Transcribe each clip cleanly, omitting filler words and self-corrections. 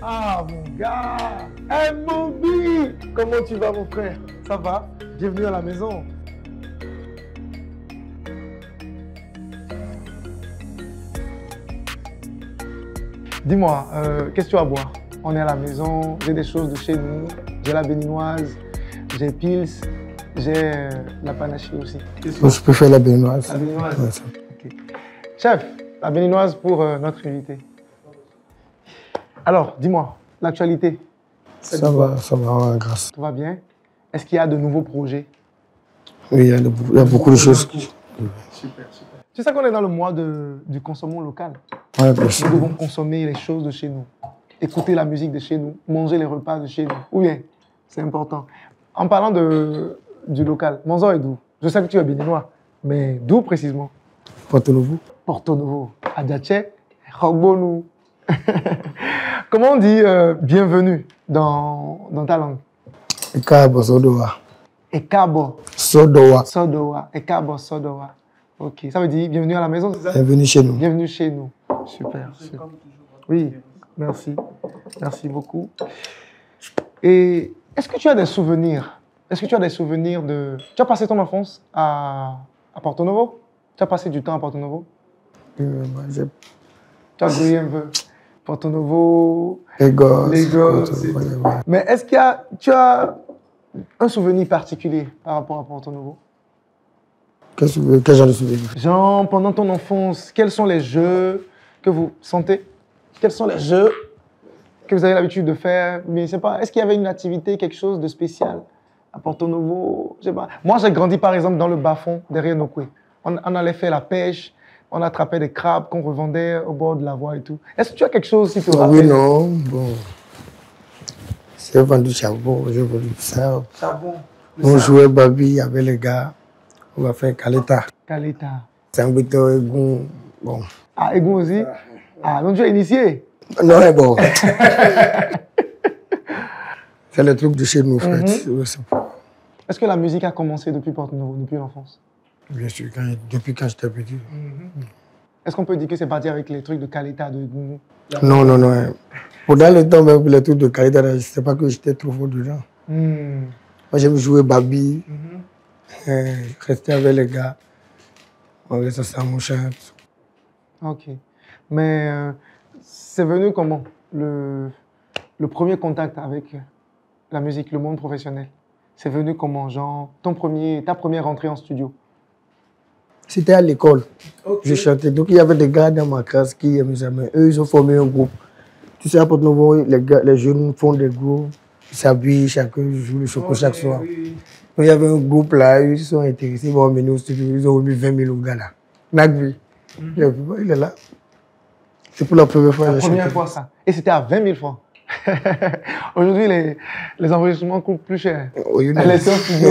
Ah, mon gars! M-Mobile! Comment tu vas, mon frère? Ça va? Bienvenue à la maison. Dis-moi, qu'est-ce que tu vas boire? On est à la maison, j'ai des choses de chez nous. J'ai la béninoise, j'ai Pils, j'ai la panache aussi. Je préfère la béninoise. La béninoise? Ouais, ok. Chef, la béninoise pour notre invité. Alors, dis-moi, l'actualité? Ça va, grâce. Tout va bien? Est-ce qu'il y a de nouveaux projets? Oui, il y a beaucoup de choses. Super, super. Tu sais qu'on est dans le mois du consommons local. Ouais, bien sûr. Nous devons consommer les choses de chez nous, écouter la musique de chez nous, manger les repas de chez nous. Ou bien, c'est important. En parlant du local, Monzo est d'où? Je sais que tu es béninois, mais d'où précisément? Porto Novo. Porto Novo, Adjache, Rogbonu. Comment on dit bienvenue dans ta langue? Ekabo Sodowa. Ekabo. Sodowa. Sodowa. Ekabo Sodowa. Ok, ça veut dire bienvenue à la maison, c'est ça? Bienvenue chez nous. Bienvenue chez nous. Super. Super. Oui, merci. Merci beaucoup. Et est-ce que tu as des souvenirs? Est-ce que tu as des souvenirs de... Tu as passé ton enfance à Porto Novo? Tu as passé du temps à Porto Novo? Tu as grillé un peu. Porto Novo, Lagos. Ouais. Mais est-ce qu'il y a... Tu as un souvenir particulier par rapport à Porto Novo? Quel genre de souvenir? Genre, pendant ton enfance, quels sont les jeux que vous sentez? Quels sont les jeux que vous avez l'habitude de faire? Mais je sais pas, est-ce qu'il y avait une activité, quelque chose de spécial à Porto Novo? Je sais pas. Moi, j'ai grandi par exemple dans le bas-fond, derrière Nokwe. On allait faire la pêche, on attrapait des crabes qu'on revendait au bord de la voie et tout. Est-ce que tu as quelque chose qui te rappelle? Oui, non, bon. J'ai vendu charbon, j'ai vendu ça. Charbon. On jouait Babi avec les gars. On va faire Kaleta. Kaleta. Sanguito, Egun, bon. Ah, Egun aussi? Ah, donc tu es initié? Non, mais bon. C'est le truc de chez nous, en fait. Est-ce que la musique a commencé depuis Porto Novo, depuis l'enfance? Bien sûr, depuis quand j'étais petit. Est-ce qu'on peut dire que c'est parti avec les trucs de Kaleta, de Egun? Non, non, non. Pendant le temps, même les trucs de Kaleta, je ne sais pas que j'étais trop fort dedans. Moi, j'aime jouer Babi. Rester avec les gars, on reste ça, mon chat. Ok. Mais c'est venu comment le premier contact avec la musique, le monde professionnel? C'est venu comment, genre, ta première entrée en studio? C'était à l'école. Okay. Je chantais. Donc, il y avait des gars dans ma classe qui aimaient ça. Mais eux, ils ont formé un groupe. Tu sais, à Porto Novo, les jeunes font des groupes. Ils s'habillent, chacun joue le choco chaque soir. Oui. Donc, il y avait un groupe là, ils se sont intéressés, ils vont emmener au studio, ils ont remis 20 000 au gars là. Nagby. Il est là. C'est pour la première fois. La première fois, ça. Et c'était à 20 000 francs. Aujourd'hui, les enregistrements coûtent plus cher. Les studios,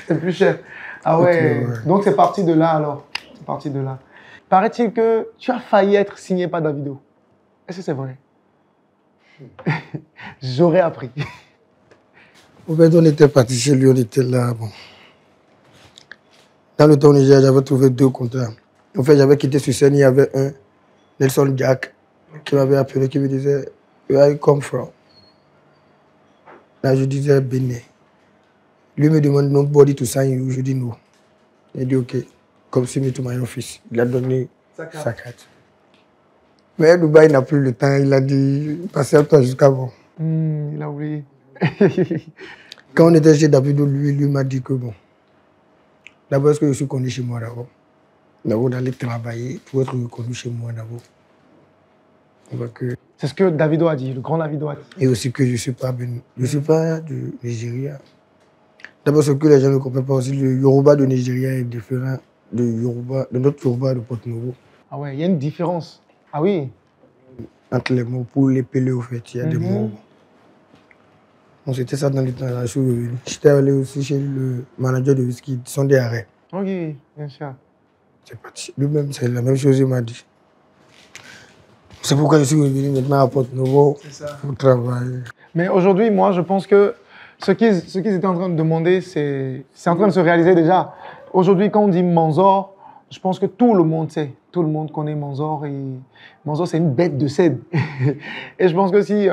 c'est plus cher. Ah ouais. Okay, ouais. Donc, c'est parti de là alors. C'est parti de là. Paraît-il que tu as failli être signé par Davido. Est-ce que c'est vrai? J'aurais appris. En fait, on était parti chez lui, on était là. Bon. Dans le temps, j'avais trouvé 2 contrats. En fait, j'avais quitté sur scène, il y avait un, Nelson Jack, qui m'avait appelé, qui me disait « Where you come from ?» Là, je disais « Bénin ». Lui me demande « Nobody to sign you ?» Je dis « Non ». Il dit « Ok, comme si me to my office ». Il a donné sa carte. Mais Dubaï n'a plus le temps, il a dit « Passez à toi jusqu'à bon ». Il a oublié. Quand on était chez Davido, lui m'a dit que bon, d'abord, est-ce que je suis connu chez moi d'abord? D'abord, d'aller travailler pour être reconnu chez moi d'abord. C'est ce que Davido a dit, le grand Davido a dit. Et aussi que je ne suis pas du Nigeria. D'abord, ce que les gens ne comprennent pas aussi, le Yoruba de Nigeria est différent de notre Yoruba de Porto Novo. Ah ouais, il y a une différence. Ah oui. Entre les mots, pour les pelés, au fait, il y a des mots. Bon, c'était ça dans le temps, la chose. J'étais allé aussi chez le manager de whisky, ils sont des arrêts. Ok, bien sûr. C'est parti. Lui-même, c'est la même chose, il m'a dit. C'est pourquoi je suis revenu maintenant à Porto Novo pour travailler. Mais aujourd'hui, moi, je pense que ce qu'ils étaient en train de demander, c'est en train de se réaliser déjà. Aujourd'hui, quand on dit Manzor, je pense que tout le monde sait, tout le monde connaît Manzor et Manzor, c'est une bête de scène. Et je pense que si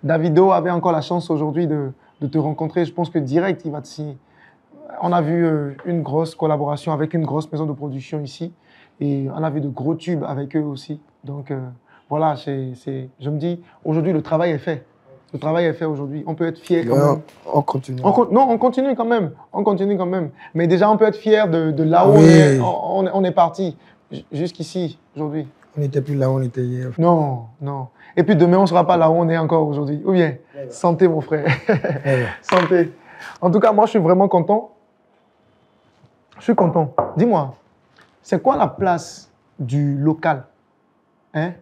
Davido avait encore la chance aujourd'hui de te rencontrer, je pense que direct, il va te signer. On a vu une grosse collaboration avec une grosse maison de production ici et on a vu de gros tubes avec eux aussi. Donc voilà, je me dis, aujourd'hui, le travail est fait. Le travail est fait aujourd'hui. On peut être fier quand même. On continue. Non, on continue quand même. On continue quand même. Mais déjà, on peut être fier de là où Oui. on est parti. Jusqu'ici, aujourd'hui. On n'était plus là où on était hier. Non, non. Et puis demain, on ne sera pas là où on est encore aujourd'hui. Ou bien, santé, mon frère. Santé. En tout cas, moi, je suis vraiment content. Je suis content. Dis-moi, c'est quoi la place du local? Hein?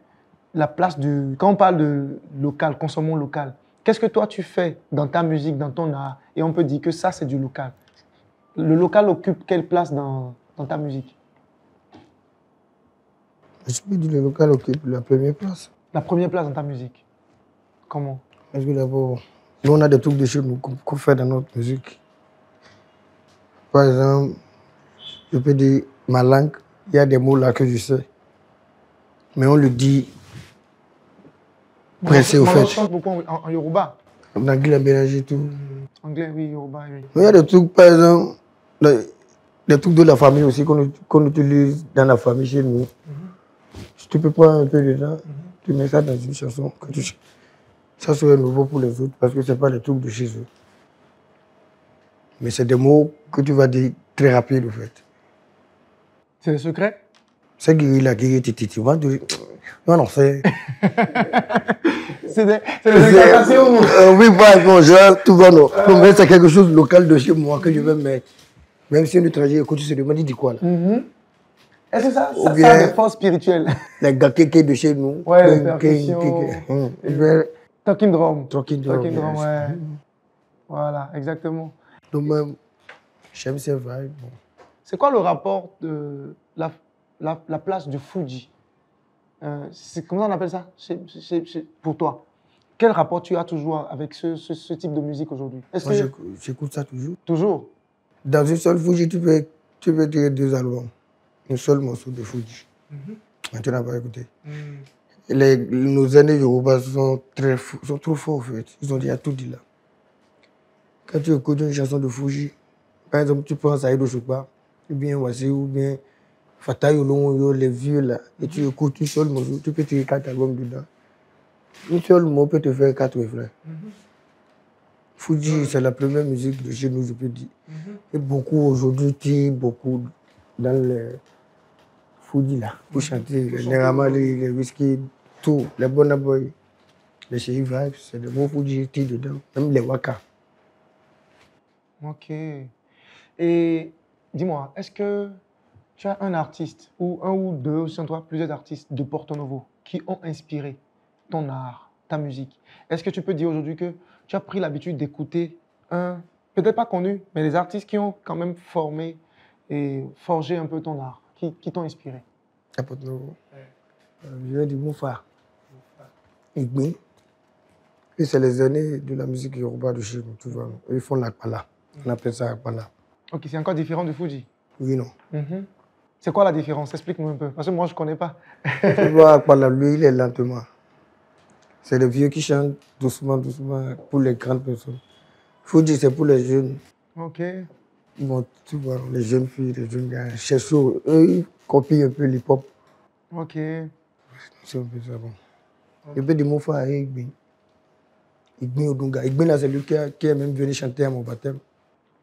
La place du... Quand on parle de local, consommons local, qu'est-ce que toi tu fais dans ta musique, dans ton art? Et on peut dire que ça, c'est du local. Le local occupe quelle place dans ta musique? Je peux dire que le local occupe la première place. La première place dans ta musique? Comment? Parce que d'abord, nous, on a des trucs de chez nous qu'on fait dans notre musique. Par exemple, je peux dire ma langue, il y a des mots là que je sais. Mais on le dit pressé au fait. On chante beaucoup en Yoruba. En anglais, en mélange et tout. Anglais, oui, Yoruba, oui. Mais il y a des trucs, par exemple, des trucs de la famille aussi qu'on utilise dans la famille chez nous. Si tu peux prendre un peu de temps, tu mets ça dans une chanson. Ça serait nouveau pour les autres parce que ce n'est pas des trucs de chez eux. Mais c'est des mots que tu vas dire très rapide, en fait. C'est le secret? C'est guérilla, titi. Non, non, c'est... C'est des explications. Oui, pas bon, genre, tout va, non. Non, mais c'est quelque chose de local de chez moi que je vais mettre. Même si on est étranger, écoute, tu se demandes, il dit quoi, là? Est-ce que ça bien, a des forces spirituelles? Les gars qui de chez nous. Ouais, les percussions. Talking drum. Talking drum, yes. Ouais. Voilà, exactement. Donc, même, j'aime ces vibes. Bon. C'est quoi le rapport de la place du Fouji? Comment on appelle ça pour toi? Quel rapport tu as toujours avec ce type de musique aujourd'hui? Moi, j'écoute ça toujours. Toujours? Dans une seule Fouji, tu peux tirer 2 albums. Un seul morceau de Fouji. Tu n'as pas écouté. Nos aînés Yoruba sont trop forts, en fait. Ils ont déjà tout dit là. Quand tu écoutes une chanson de Fouji, par exemple, tu prends Saïd Choupa, ou bien Wassi, ou bien Fata Yolongo, les vieux là, et tu écoutes une seule morceau, tu peux tirer 4 albums dedans. Une seule mot peut te faire 4 refrains. Fouji, c'est la première musique de chez nous, je peux dire. Et beaucoup aujourd'hui tirent beaucoup dans les Fouji là, pour chanter les Neramali, les Whisky, tout, les Burna Boy, les Chéri Vibes, c'est des mots Fouji tirent dedans, même les Waka. Ok. Et dis-moi, est-ce que tu as un artiste, ou un ou deux, ou sans toi, plusieurs artistes de Porto Novo qui ont inspiré ton art, ta musique? Est-ce que tu peux dire aujourd'hui que tu as pris l'habitude d'écouter peut-être pas connu, mais des artistes qui ont quand même formé et forgé un peu ton art, qui t'ont inspiré? À Porto Novo. Je vais dire Moufa. Igbe. Et c'est les années de la musique Yoruba de chez nous, tu vois. Ils font l'Akpala. On appelle ça Akpala. Ok, c'est encore différent de Fouji? Oui, non. C'est quoi la différence? Explique-moi un peu, parce que moi, je ne connais pas. Tu vois, Akpala, lui, il est lentement. C'est les vieux qui chantent doucement, doucement pour les grandes personnes. Fouji, c'est pour les jeunes. Ok. Bon, tu vois, les jeunes filles, les jeunes gars, Chesso, eux, ils copient un peu l'hip-hop. Ok. C'est un peu ça, bon. Je peux dire Moufa à Igbe. Igbe Odunga. Igbe, là, c'est lui qui est même venu chanter à mon baptême.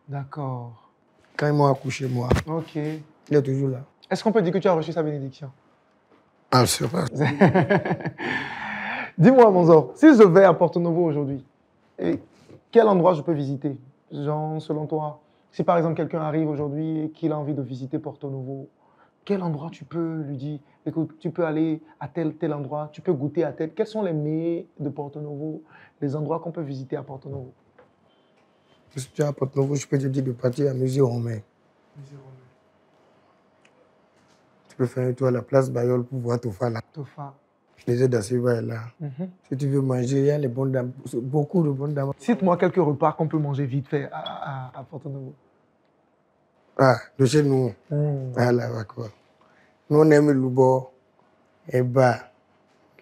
D'accord. Quand ils m'ont accouché, moi. Ok. Il est toujours là. Est-ce qu'on peut dire que tu as reçu sa bénédiction? Ah, c'est vrai. Dis-moi, Manzor, si je vais à Porto Novo aujourd'hui, quel endroit je peux visiter? Genre, selon toi, si par exemple quelqu'un arrive aujourd'hui et qu'il a envie de visiter Porto Novo, quel endroit tu peux lui dire, écoute, tu peux aller à tel endroit, tu peux goûter à tel. Quels sont les meilleurs de Porto Novo, les endroits qu'on peut visiter à Porto Novo? Si tu es à Porto Novo, je peux te dire de partir à Musée Romain. Tu peux faire un tour à la place Bayol pour voir Tofa là. Tofa. Les aides d'Assiva est là. Si tu veux manger, il y a les bonnes dames, beaucoup de bonnes dames. Cite-moi quelques repas qu'on peut manger vite fait à Porto Novo. Ah, de chez nous. Ah là, quoi. Nous, on aime le bord, et bas,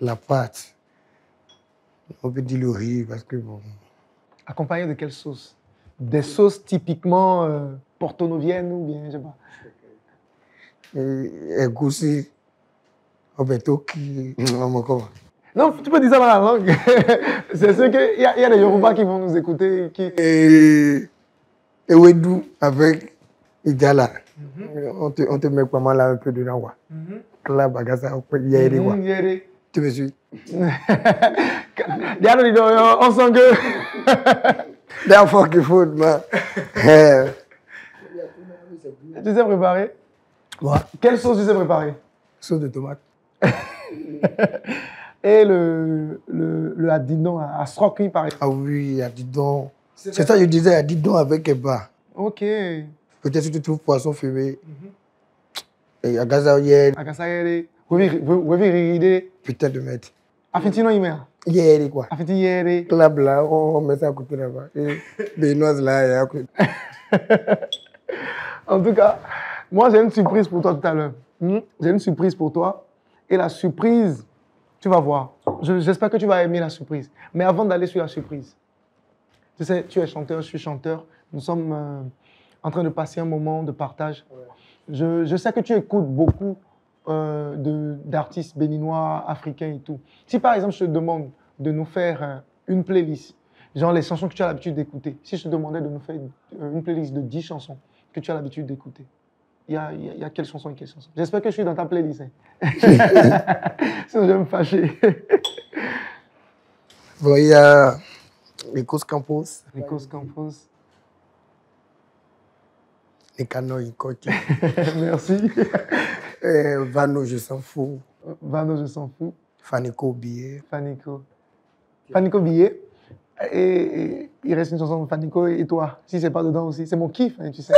la pâte. On peut dire le riz parce que bon. Accompagné de quelle sauce? Des sauces typiquement porto-noviennes ou bien, je sais pas. Et goussi, on peut tout qui. Non, tu peux dire ça dans la langue. C'est sûr qu'il y a des Yoruba qui vont nous écouter. Et Wedou avec Idala. On te met pas mal un peu dedans. Là, bagasa, on peut y aller. Tu me suis? On sent que. They're fucking food, man. Tu sais préparer? What? Quelle sauce tu sais préparer? Sauce de tomate. Et le adidon à sroki, par exemple. Ah oui, adidon. C'est ça que je disais, adidon avec eba. Ok. Peut-être que tu trouves poisson fumé. Et agasaoyel. Agasaoyel. Peut-être de mettre. Afintino email. Yéri quoi. Afintino yéri. Là, là, on met ça à côté là-bas. Et les noix là, et à côté. En tout cas, moi j'ai une surprise pour toi tout à l'heure. J'ai une surprise pour toi. Et la surprise, tu vas voir. J'espère que tu vas aimer la surprise. Mais avant d'aller sur la surprise, tu sais, tu es chanteur, je suis chanteur. Nous sommes en train de passer un moment de partage. Ouais. Je sais que tu écoutes beaucoup d'artistes béninois, africains et tout. Si par exemple je te demande de nous faire une playlist, genre les chansons que tu as l'habitude d'écouter, si je te demandais de nous faire une playlist de 10 chansons que tu as l'habitude d'écouter, il y a quelles chansons et quelles chansons? J'espère que je suis dans ta playlist. Hein. Sinon je vais me fâcher. Bon, il y a Ricos Campos. Ricos Campos. Les canons, ils coachent. Merci. Vano, je s'en fous. Vano, je s'en fous. Fanico Billet. Fanico Billet. Et il reste une chanson de Fanico et toi. Si c'est pas dedans aussi, c'est mon kiff, hein, tu sais.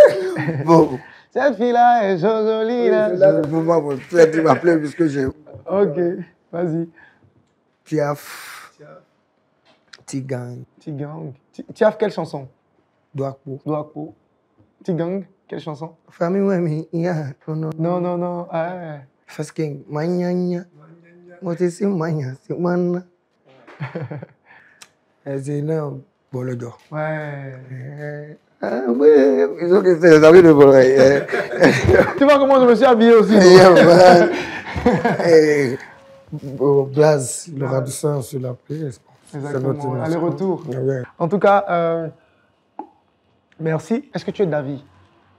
Bon. Cette fille-là est jolie. Là, pour moi, tu as dit m'appeler puisque j'ai. Ok, vas-y. Tiaf. Tigang. Tiaf, quelle chanson? Douakpo. Tigang, quelle chanson? Famille Wemi, Non. Ah. Fasking, Manyanya. Moi, c'est Manya, c'est Mana. C'est là, Bolodo. Ouais. Ah oui, ils ont que c'est les amis de Bolodo. Tu vois comment je me suis habillé aussi? Blaze, le radisson sur la pièce. Exactement, aller-retour. Ouais. En tout cas, merci. Est-ce que tu es d'avis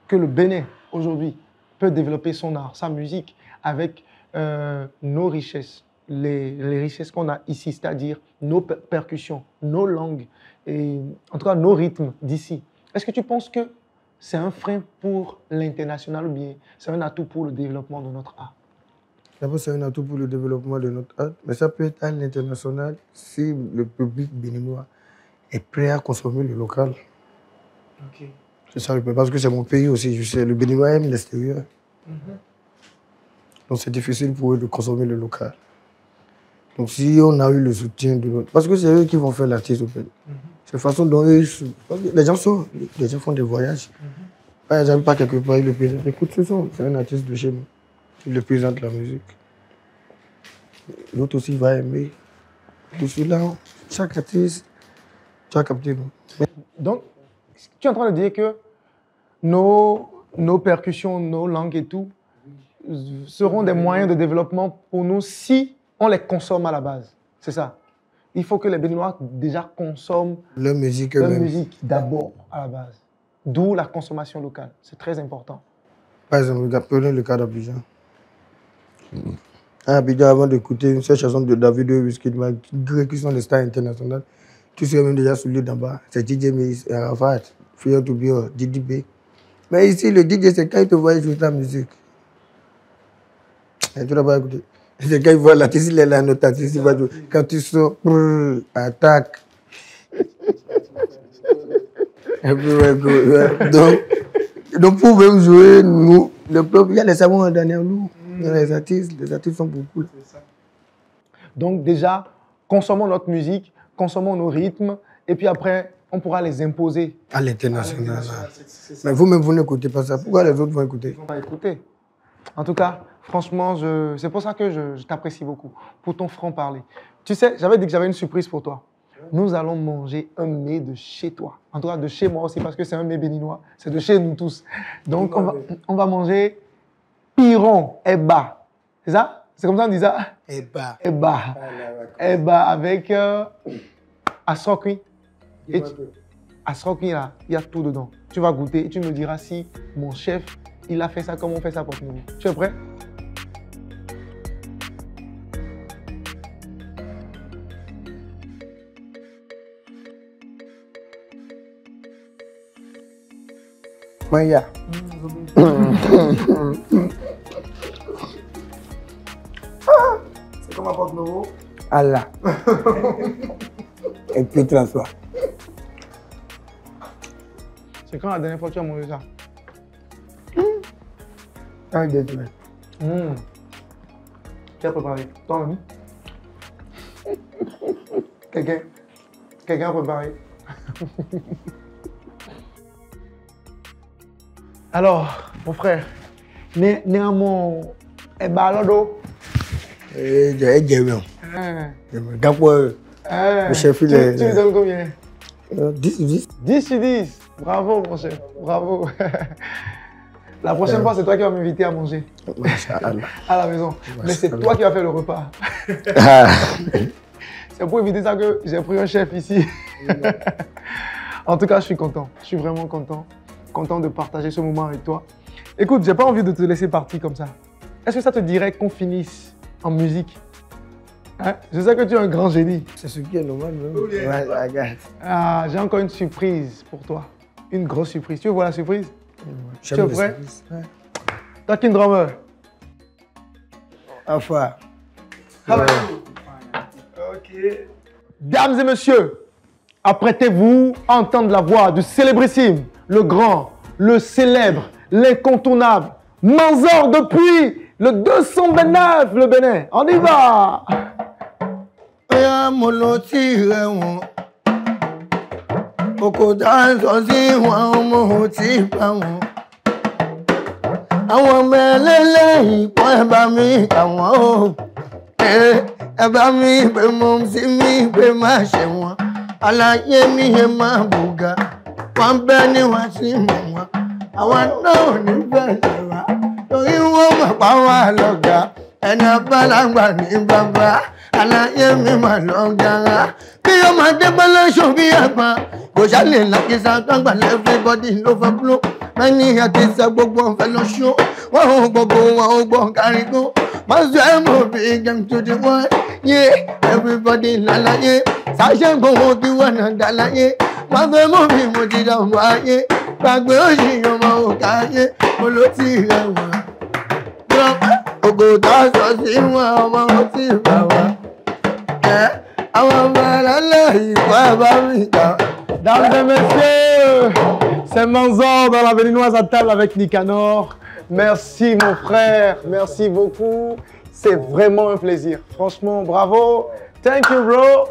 que le Bénin, aujourd'hui, peut développer son art, sa musique, avec nos richesses, les richesses qu'on a ici, c'est-à-dire nos percussions, nos langues, et en tout cas nos rythmes d'ici? Est-ce que tu penses que c'est un frein pour l'international ou bien c'est un atout pour le développement de notre art? D'abord, c'est un atout pour le développement de notre art, mais ça peut être à l'international si le public béninois est prêt à consommer le local. Okay. C'est ça le problème, parce que c'est mon pays aussi. Je sais, le Béninois aime l'extérieur. Donc c'est difficile pour eux de consommer le local. Donc si on a eu le soutien de l'autre, parce que c'est eux qui vont faire l'artiste au pays. C'est la façon dont eux, les gens sortent, les gens font des voyages. Par exemple, pas quelque part, ils le présentent. Écoute ce son, c'est un artiste de chez nous. Il le présente la musique. L'autre aussi va aimer. Tout cela, chaque artiste, tu as capté. Donc, tu es en train de dire que nos percussions, nos langues et tout seront des moyens de développement pour nous si on les consomme à la base. C'est ça. Il faut que les Béninois déjà consomment leur musique d'abord à la base. D'où la consommation locale. C'est très important. Par exemple, prenez le cas d'Abidjan. À Abidjan, avant d'écouter cette chanson de David Wizkid, qui sont des stars internationales, tu serais même déjà soulevé d'en bas. C'est DJ Meis, Arafat, Fio Toubio, Didi B. Mais ici, le DJ, c'est quand il te voit jouer ta musique. Et tu n'as pas écouté. C'est quand il voit l'artiste, il est là, notre artiste, il va jouer. Quand tu sors, attaque. Et puis, donc, pour même jouer, nous, le peuple, il y a les savants derrière nous. Les artistes sont beaucoup. Donc déjà, consommons notre musique, consommons nos rythmes, et puis après, on pourra les imposer. À l'international. Mais vous-même, vous n'écoutez pas ça. Pourquoi les autres vont écouter? Ils vont pas écouter. En tout cas, Franchement, c'est pour ça que je t'apprécie beaucoup, pour ton franc-parler. Tu sais, j'avais dit que j'avais une surprise pour toi. Nous allons manger un mets de chez toi. En tout cas, de chez moi aussi, parce que c'est un mets béninois. C'est de chez nous tous. Donc, on va manger piron, eba. C'est ça? C'est comme ça qu'on dit ça? Eba. Eba. Eba avec asrokui. Asrokui, là, il y a tout dedans. Tu vas goûter et tu me diras si mon chef, il a fait ça comme on fait ça pour nous. Tu es prêt? Maya. C'est comme à Porte-Nouveau. Allah. Et puis transfert. C'est quand la dernière fois que tu as mangé ça? Un, deux, trois. Qui a préparé? Toi-même? Quelqu'un a préparé? Alors, mon frère, néanmoins, et balado. J'ai bien. Le chef, il est. Tu lui donnes combien? 10 sur 10. 10 sur 10. Bravo, mon chef. Bravo. La prochaine fois, c'est toi qui vas m'inviter à manger. À la maison. Mais c'est toi qui vas faire le repas. C'est pour éviter ça que j'ai pris un chef ici. En tout cas, je suis content. Je suis vraiment content. Content de partager ce moment avec toi. Écoute, j'ai pas envie de te laisser partir comme ça. Est-ce que ça te dirait qu'on finisse en musique? Hein? Je sais que tu es un grand génie. C'est ce qui est normal. Ah, j'ai encore une surprise pour toi. Une grosse surprise. Tu veux voir la surprise? Tu es prêt? Talking drummer. Enfin. Ok. Dames et messieurs, apprêtez-vous à entendre la voix du célébrissime, le grand, le célèbre, l'incontournable, Manzor depuis le 229, le Bénin. On y va! Àwọn ọmọ ẹlẹ́lẹ́yìn pọ̀ ẹ bá mi àwọn o. Ẹ bá mi pé mo sí mi pé má ṣe wọn. Aláyé mi yẹn máa bùgà. Wọ́n bẹ́ ní wọ́n sí mọ̀ wọn. Àwọn náà ò ní bẹ̀rẹ̀ wá. Torí wọ́n mọ̀ pa wá lọ́gà. Ẹni abálágbà ní bàbá. Aláyé mi mà lọ́gàrá. Bí ọmọdé bá lọ́ṣọ́ bí ẹ̀gbọ́n. Kò ṣàlè lákìsà tó gbà everybody ló fẹ́ blow. Many artists gbogbo ọ̀fẹ́ lọ ṣó. Wọ́n ò gbogbo wọn ò gbọ́ kárí tó. Wọ́n sọ ẹ́ mọ̀ bí game to the world. Yeah, everybody lálàyé. Sáṣẹ́ gbogbo kí wọ́n náà dá láyé. Wọ́n fẹ́ mọ̀ bí mo ti dá ọmọ ayé. Gbàgbé òṣì ọmọ òkà ayé. Mo ló ti rẹ̀ wọ́n. Ògò tó sọ sí wọn ọmọ wọn ti bà wá. Àwọn ọmọ ẹlẹ́lẹ́yìn kọ́ ẹ bá mi kà. Dames et messieurs, c'est Manzor dans la Béninoise à table avec Nicanor. Merci mon frère, merci beaucoup. C'est vraiment un plaisir. Franchement, bravo. Thank you, bro.